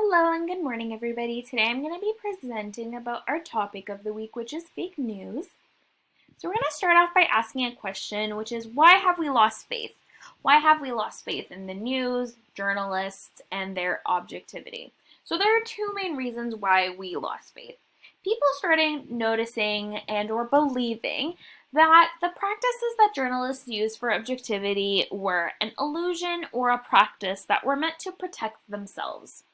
Hello and good morning, everybody. Today I'm going to be presenting about our topic of the week, which is fake news. So we're going to start off by asking a question, which is why have we lost faith? Why have we lost faith in the news, journalists, and their objectivity? So there are two main reasons why we lost faith. People started noticing and or believing that the practices that journalists use for objectivity were an illusion or a practice that were meant to protect themselves.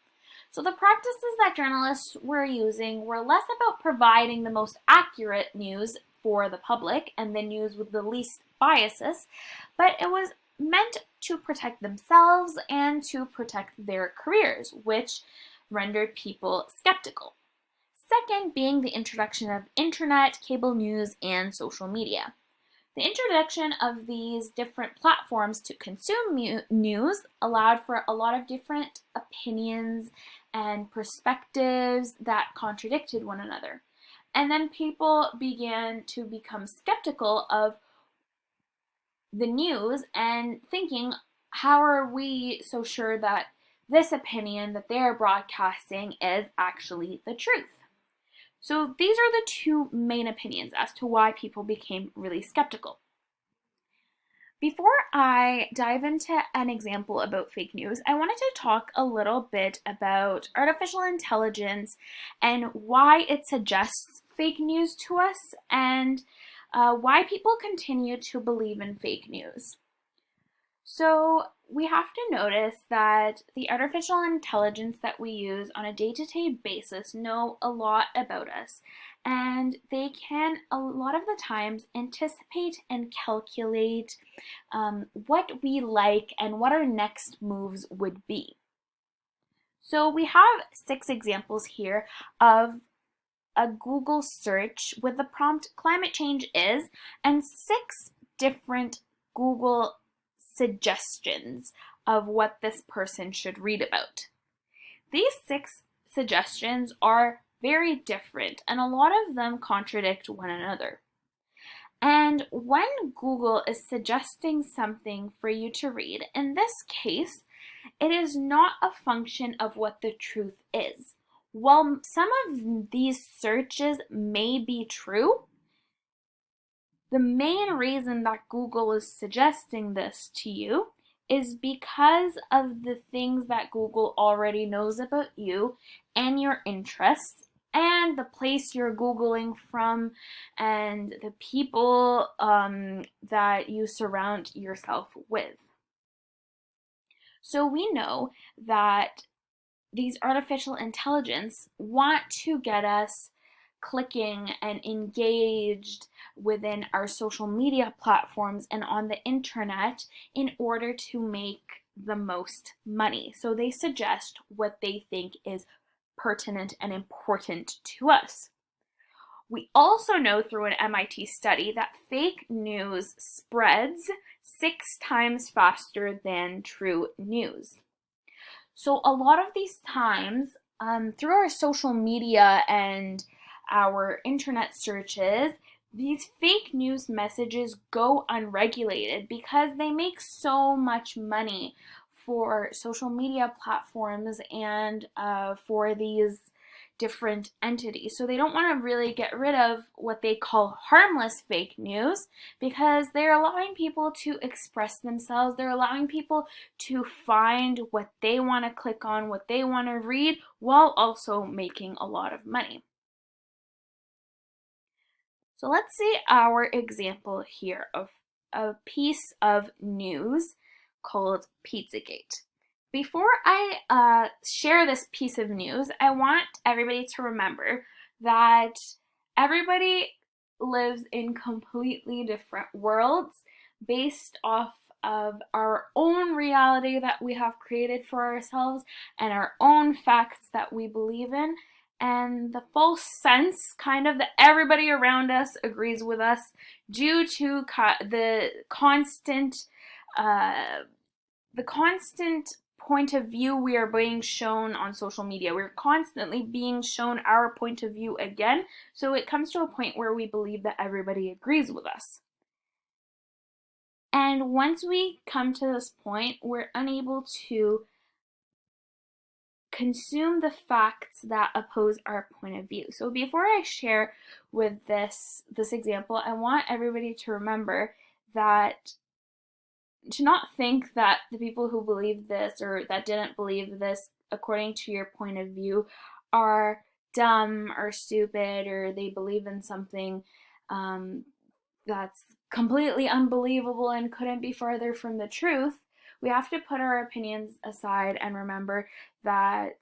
So the practices that journalists were using were less about providing the most accurate news for the public and the news with the least biases, but it was meant to protect themselves and to protect their careers, which rendered people skeptical. Second being the introduction of internet, cable news, and social media. The introduction of these different platforms to consume news allowed for a lot of different opinions and perspectives that contradicted one another. And then people began to become skeptical of the news and thinking, how are we so sure that this opinion that they're broadcasting is actually the truth? So these are the two main opinions as to why people became really skeptical. Before I dive into an example about fake news, I wanted to talk a little bit about artificial intelligence and why it suggests fake news to us and why people continue to believe in fake news. So we have to notice that the artificial intelligence that we use on a day-to-day basis know a lot about us, and they can a lot of the times anticipate and calculate what we like and what our next moves would be. So we have 6 examples here of a Google search with the prompt climate change is and 6 different Google suggestions of what this person should read about. These 6 suggestions are very different and a lot of them contradict one another. And when Google is suggesting something for you to read, in this case, it is not a function of what the truth is. While some of these searches may be true, the main reason that Google is suggesting this to you is because of the things that Google already knows about you and your interests and the place you're Googling from and the people that you surround yourself with. So we know that these artificial intelligence want to get us clicking and engaged within our social media platforms and on the internet in order to make the most money. So they suggest what they think is pertinent and important to us. We also know through an MIT study that fake news spreads 6 times faster than true news. So a lot of these times, through our social media and our internet searches, these fake news messages go unregulated because they make so much money for social media platforms and for these different entities. So they don't want to really get rid of what they call harmless fake news because they're allowing people to express themselves. They're allowing people to find what they want to click on, what they want to read, while also making a lot of money. So let's see our example here of a piece of news called Pizzagate. Before I share this piece of news, I want everybody to remember that everybody lives in completely different worlds based off of our own reality that we have created for ourselves and our own facts that we believe in, and the false sense kind of that everybody around us agrees with us due to the constant point of view we are being shown on social media. We're constantly being shown our point of view again, so it comes to a point where we believe that everybody agrees with us. And once we come to this point, we're unable to consume the facts that oppose our point of view. So before I share with this example, I want everybody to remember that to not think that the people who believe this or that didn't believe this according to your point of view are dumb or stupid, or they believe in something that's completely unbelievable and couldn't be farther from the truth. We have to put our opinions aside and remember that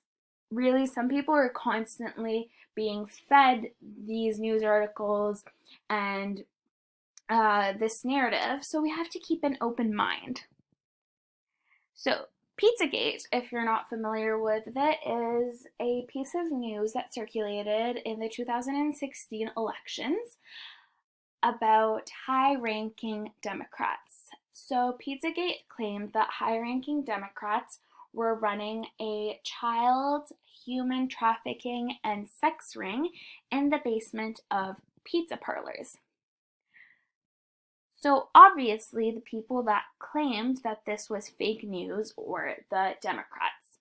really some people are constantly being fed these news articles and this narrative, so we have to keep an open mind. So, Pizzagate, if you're not familiar with it, is a piece of news that circulated in the 2016 elections about high-ranking Democrats. So, Pizzagate claimed that high-ranking Democrats were running a child human trafficking and sex ring in the basement of pizza parlors. So obviously the people that claimed that this was fake news were the Democrats.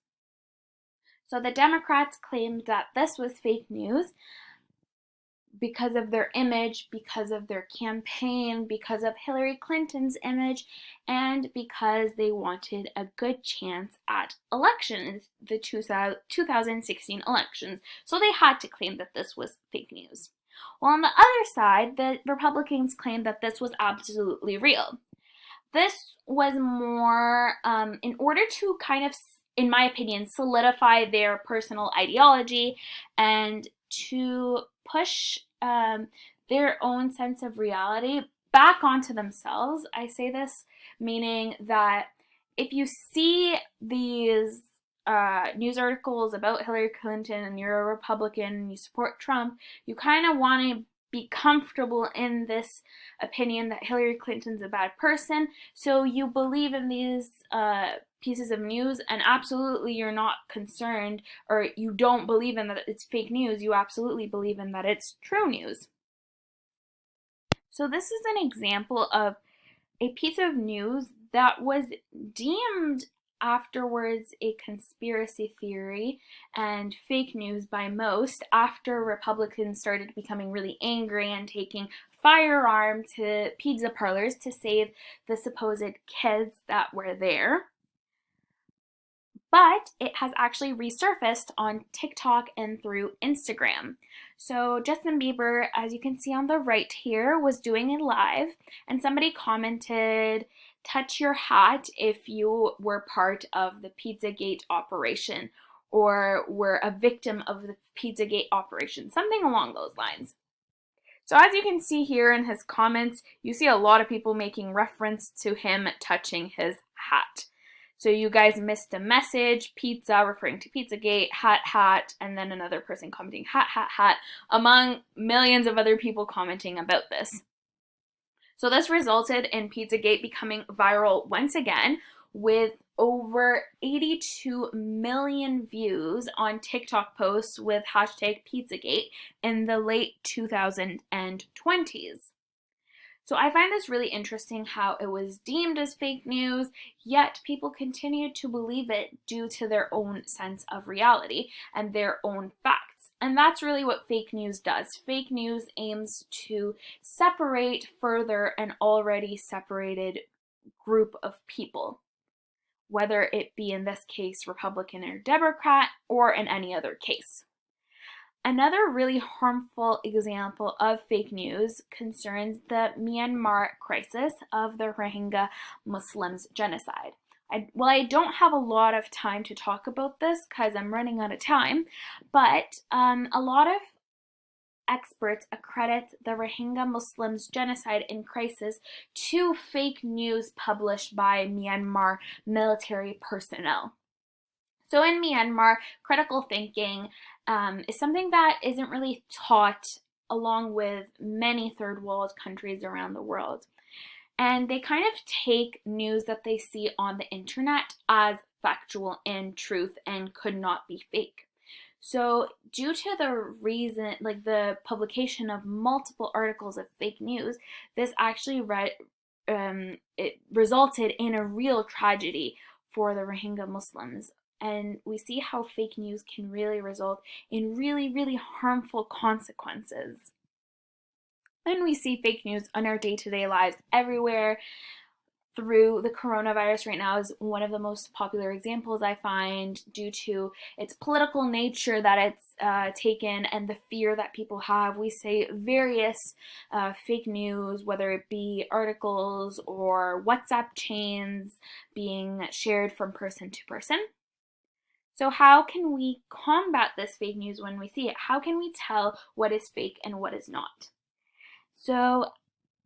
So the Democrats claimed that this was fake news because of their image, because of their campaign, because of Hillary Clinton's image, and because they wanted a good chance at elections, the 2016 elections. So they had to claim that this was fake news. Well, on the other side, the Republicans claimed that this was absolutely real. This was more in order to kind of, in my opinion, solidify their personal ideology and to push their own sense of reality back onto themselves. I say this meaning that if you see these news articles about Hillary Clinton and you're a Republican and you support Trump, you kind of want to be comfortable in this opinion that Hillary Clinton's a bad person, so you believe in these pieces of news, and absolutely you're not concerned, or you don't believe in that it's fake news, you absolutely believe in that it's true news. So this is an example of a piece of news that was deemed afterwards a conspiracy theory and fake news by most after Republicans started becoming really angry and taking firearms to pizza parlors to save the supposed kids that were there. But it has actually resurfaced on TikTok and through Instagram. So Justin Bieber, as you can see on the right here, was doing a live, and somebody commented, "Touch your hat if you were part of the Pizzagate operation or were a victim of the Pizzagate operation," something along those lines. So as you can see here in his comments, you see a lot of people making reference to him touching his hat. So you guys missed the message, pizza referring to Pizzagate, hat, and then another person commenting hat, among millions of other people commenting about this. So this resulted in Pizzagate becoming viral once again with over 82 million views on TikTok posts with hashtag Pizzagate in the late 2020s. So I find this really interesting how it was deemed as fake news, yet people continued to believe it due to their own sense of reality and their own facts. And that's really what fake news does. Fake news aims to separate further an already separated group of people, whether it be in this case Republican or Democrat, or in any other case. Another really harmful example of fake news concerns the Myanmar crisis of the Rohingya Muslims genocide. I don't have a lot of time to talk about this because I'm running out of time, but a lot of experts accredit the Rohingya Muslims genocide in crisis to fake news published by Myanmar military personnel. So in Myanmar, critical thinking is something that isn't really taught along with many third world countries around the world. And they kind of take news that they see on the internet as factual and truth and could not be fake. So due to the publication of multiple articles of fake news, this actually it resulted in a real tragedy for the Rohingya Muslims And we see how fake news can really result in really, really harmful consequences. And we see fake news in our day-to-day lives everywhere. Through the coronavirus right now is one of the most popular examples I find, due to its political nature that it's taken and the fear that people have. We say various fake news, whether it be articles or WhatsApp chains being shared from person to person. So how can we combat this fake news when we see it? How can we tell what is fake and what is not? So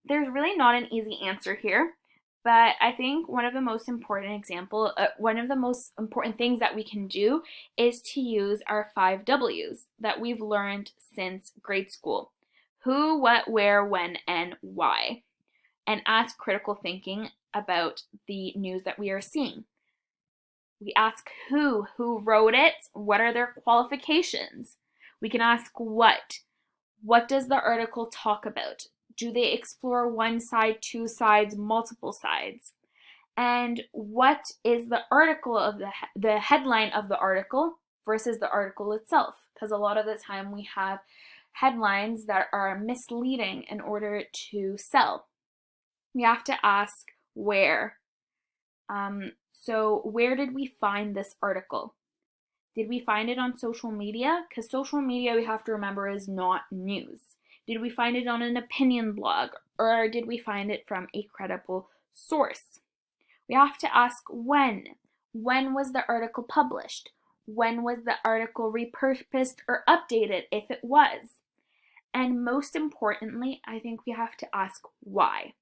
there's really not an easy answer here, but I think one of the most important things that we can do is to use our 5 W's that we've learned since grade school. Who, what, where, when, and why. And ask critical thinking about the news that we are seeing. We ask who wrote it, what are their qualifications? We can ask what does the article talk about? Do they explore one side, two sides, multiple sides? And what is the article of the headline of the article versus the article itself? Because a lot of the time we have headlines that are misleading in order to sell. We have to ask where. So where did we find this article? Did we find it on social media? Because social media, we have to remember, is not news. Did we find it on an opinion blog, or did we find it from a credible source? We have to ask when. When was the article published? When was the article repurposed or updated, if it was? And most importantly, I think we have to ask why.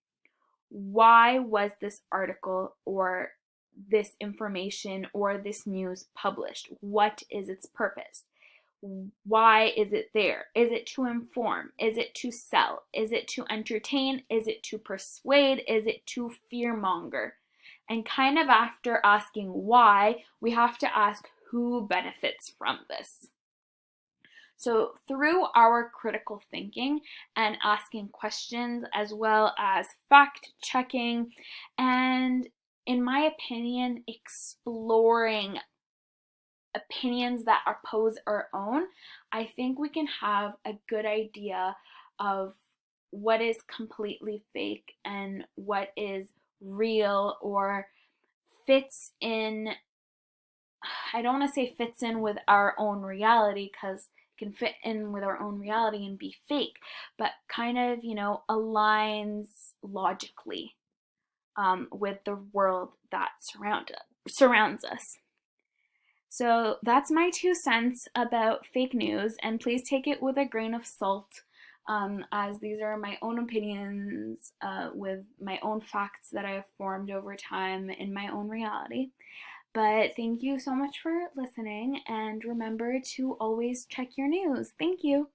Why was this article or this information or this news published? What is its purpose? Why is it there? Is it to inform? Is it to sell? Is it to entertain? Is it to persuade? Is it to fearmonger? And kind of after asking why, we have to ask who benefits from this. So through our critical thinking and asking questions, as well as fact checking, and in my opinion, exploring opinions that oppose our own, I think we can have a good idea of what is completely fake and what is real or fits in. I don't want to say fits in with our own reality, because it can fit in with our own reality and be fake, but kind of, aligns logically with the world that surrounds us. So that's my 2 cents about fake news, and please take it with a grain of salt, as these are my own opinions with my own facts that I have formed over time in my own reality. But thank you so much for listening, and remember to always check your news. Thank you.